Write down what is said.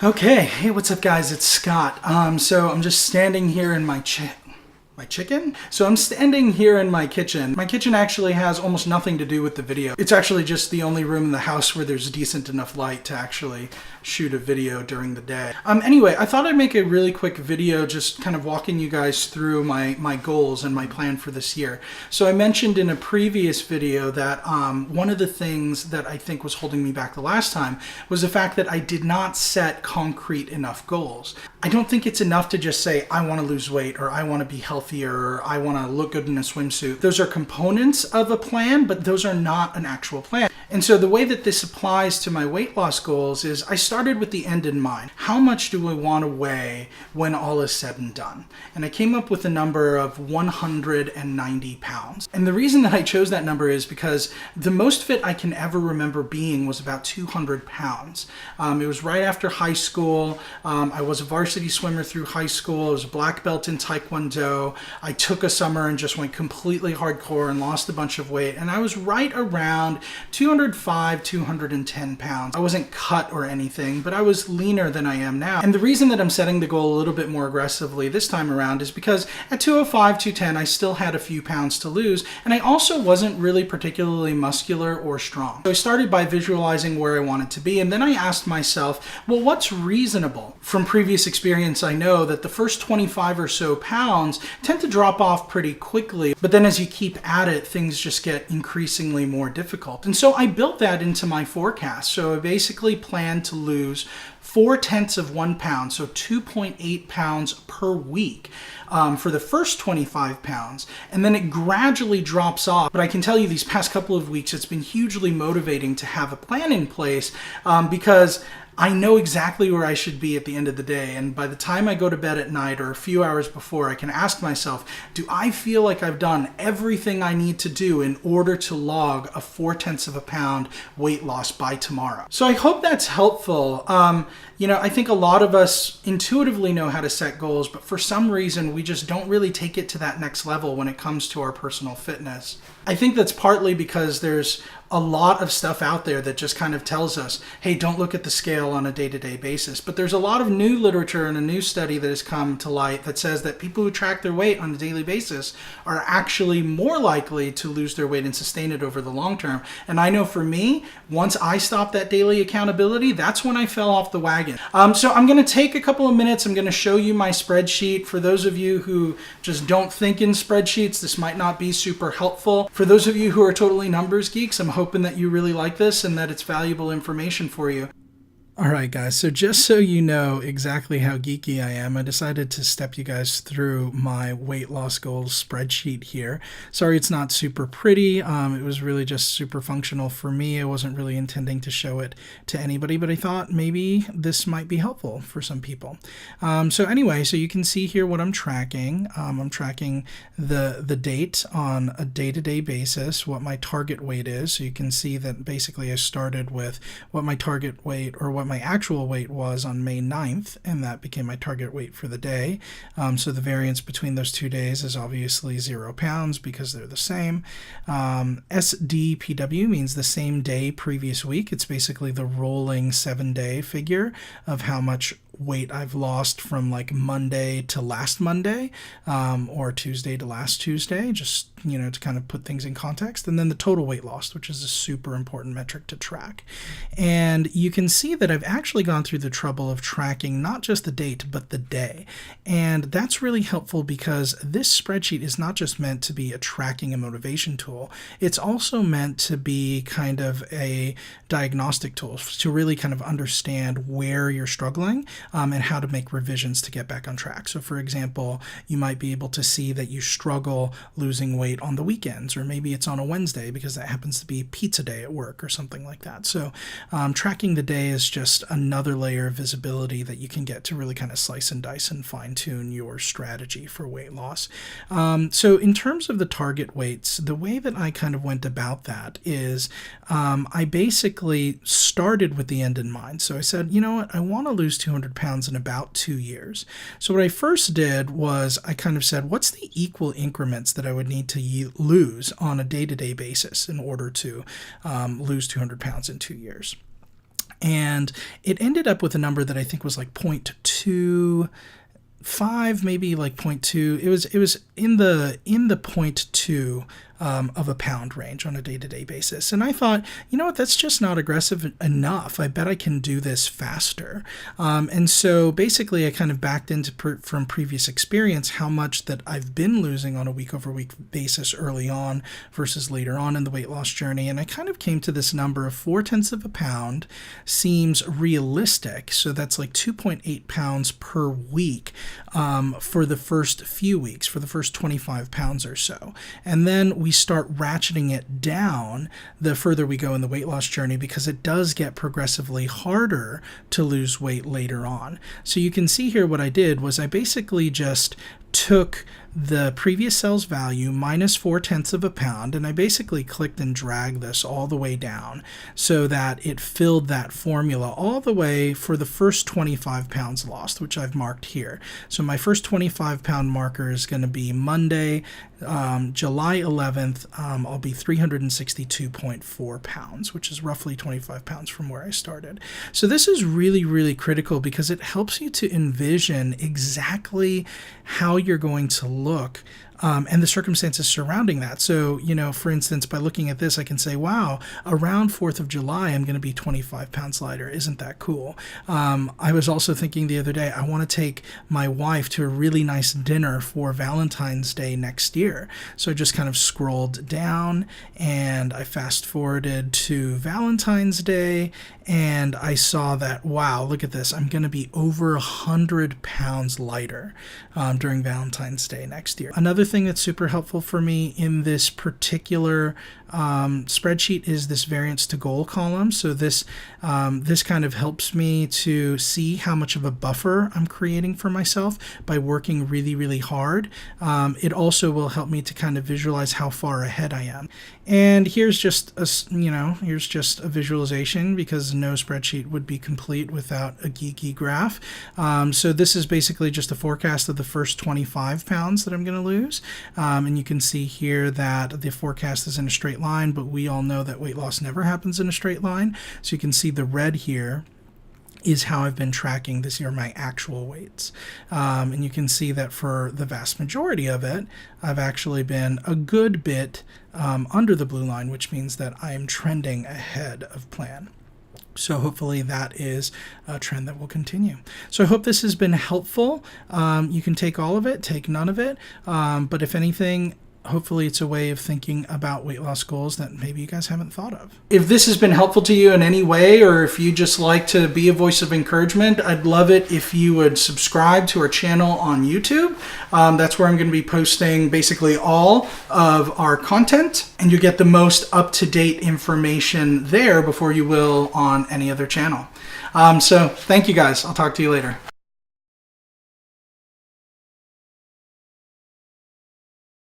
Okay, hey, what's up, guys? It's Scott. So I'm just standing here in my chicken? So I'm standing here in my kitchen. My kitchen actually has almost nothing to do with the video. It's actually just the only room in the house where there's decent enough light to actually shoot a video during the day. Anyway, I thought I'd make a really quick video just kind of walking you guys through my goals and my plan for this year. So I mentioned in a previous video that one of the things that I think was holding me back the last time was the fact that I did not set concrete enough goals. I don't think it's enough to just say, I want to lose weight, or I want to be healthier, or I want to look good in a swimsuit. Those are components of a plan, but those are not an actual plan. And so the way that this applies to my weight loss goals is I started with the end in mind. How much do I want to weigh when all is said and done? And I came up with a number of 190 pounds. And the reason that I chose that number is because the most fit I can ever remember being was about 200 pounds. It was right after high school. I was a varsity swimmer through high school. I was a black belt in Taekwondo. I took a summer and just went completely hardcore and lost a bunch of weight. And I was right around 205, 210 pounds. I wasn't cut or anything, but I was leaner than I am now. And the reason that I'm setting the goal a little bit more aggressively this time around is because at 205, 210, I still had a few pounds to lose. And I also wasn't really particularly muscular or strong. So I started by visualizing where I wanted to be. And then I asked myself, well, what's reasonable? From previous experience, I know that the first 25 or so pounds tend to drop off pretty quickly. But then as you keep at it, things just get increasingly more difficult. And so I built that into my forecast. So I basically planned to lose 0.4 of 1 pound, so 2.8 pounds per week. For the first 25 pounds, and then it gradually drops off. But I can tell you these past couple of weeks, it's been hugely motivating to have a plan in place because I know exactly where I should be at the end of the day. And by the time I go to bed at night or a few hours before, I can ask myself, do I feel like I've done everything I need to do in order to log a 0.4 of a pound weight loss by tomorrow? So I hope that's helpful. I think a lot of us intuitively know how to set goals, but for some reason, we just don't really take it to that next level when it comes to our personal fitness. I think that's partly because there's a lot of stuff out there that just kind of tells us, hey, don't look at the scale on a day-to-day basis. But there's a lot of new literature and a new study that has come to light that says that people who track their weight on a daily basis are actually more likely to lose their weight and sustain it over the long term. And I know for me, once I stopped that daily accountability, that's when I fell off the wagon. So I'm going to take a couple of minutes. I'm going to show you my spreadsheet. For those of you who just don't think in spreadsheets, this might not be super helpful. For those of you who are totally numbers geeks, I'm hoping that you really like this and that it's valuable information for you. All right, guys, so just so you know exactly how geeky I am, I decided to step you guys through my weight loss goals spreadsheet here. Sorry it's not super pretty. It was really just super functional for me. I wasn't really intending to show it to anybody, but I thought maybe this might be helpful for some people. So anyway, so you can see here what I'm tracking. I'm tracking the date on a day-to-day basis, what my target weight is. So you can see that basically I started with what my target weight or what my actual weight was on May 9th, and that became my target weight for the day. So the variance between those 2 days is obviously 0 pounds because they're the same. SDPW means the same day previous week. It's basically the rolling 7-day figure of how much weight I've lost from like Monday to last Monday, or Tuesday to last Tuesday, just, to kind of put things in context. And then the total weight lost, which is a super important metric to track. And you can see that I've actually gone through the trouble of tracking not just the date, but the day. And that's really helpful because this spreadsheet is not just meant to be a tracking and motivation tool. It's also meant to be kind of a diagnostic tool to really kind of understand where you're struggling, and how to make revisions to get back on track. So for example, you might be able to see that you struggle losing weight on the weekends, or maybe it's on a Wednesday because that happens to be pizza day at work or something like that. So tracking the day is just another layer of visibility that you can get to really kind of slice and dice and fine tune your strategy for weight loss. So in terms of the target weights, the way that I kind of went about that is I basically started with the end in mind. So I said, you know what, I want to lose 200 pounds in about 2 years. So what I first did was I kind of said, what's the equal increments that I would need to lose on a day-to-day basis in order to lose 200 pounds in 2 years? And it ended up with a number that I think was like 0.25, maybe like 0.2. It was in the 0.2 of a pound range on a day-to-day basis. And I thought, you know what, that's just not aggressive enough. I bet I can do this faster. And so basically I kind of backed into from previous experience how much that I've been losing on a week-over-week basis early on versus later on in the weight loss journey. And I kind of came to this number of 0.4 of a pound seems realistic. So that's like 2.8 pounds per week for the first few weeks, for the first 25 pounds or so. And then we start ratcheting it down the further we go in the weight loss journey, because it does get progressively harder to lose weight later on. So you can see here what I did was I basically just took the previous sales value minus 0.4 of a pound, and I basically clicked and dragged this all the way down so that it filled that formula all the way for the first 25 pounds lost, which I've marked here. So my first 25 pound marker is going to be Monday, July 11th. I'll be 362.4 pounds, which is roughly 25 pounds from where I started. So this is really, really critical because it helps you to envision exactly how you're going to look and the circumstances surrounding that. So, you know, for instance, by looking at this, I can say, wow, around 4th of July, I'm going to be 25 pounds lighter. Isn't that cool? I was also thinking the other day, I want to take my wife to a really nice dinner for Valentine's Day next year. So I just kind of scrolled down and I fast forwarded to Valentine's Day, and I saw that, wow, look at this. I'm going to be over 100 pounds lighter during Valentine's Day next year. Another thing that's super helpful for me in this particular spreadsheet is this variance to goal column. So this kind of helps me to see how much of a buffer I'm creating for myself by working really, really hard. It also will help me to kind of visualize how far ahead I am. And here's just here's just a visualization, because no spreadsheet would be complete without a geeky graph. So this is basically just a forecast of the first 25 pounds that I'm going to lose. And you can see here that the forecast is in a straight line, but we all know that weight loss never happens in a straight line. So you can see the red here is how I've been tracking this year, my actual weights. And you can see that for the vast majority of it, I've actually been a good bit under the blue line, which means that I am trending ahead of plan. So hopefully that is a trend that will continue. So I hope this has been helpful. You can take all of it, take none of it. But if anything, hopefully it's a way of thinking about weight loss goals that maybe you guys haven't thought of. If this has been helpful to you in any way, or if you just like to be a voice of encouragement, I'd love it if you would subscribe to our channel on YouTube. That's where I'm going to be posting basically all of our content, and you get the most up-to-date information there before you will on any other channel. So thank you guys. I'll talk to you later.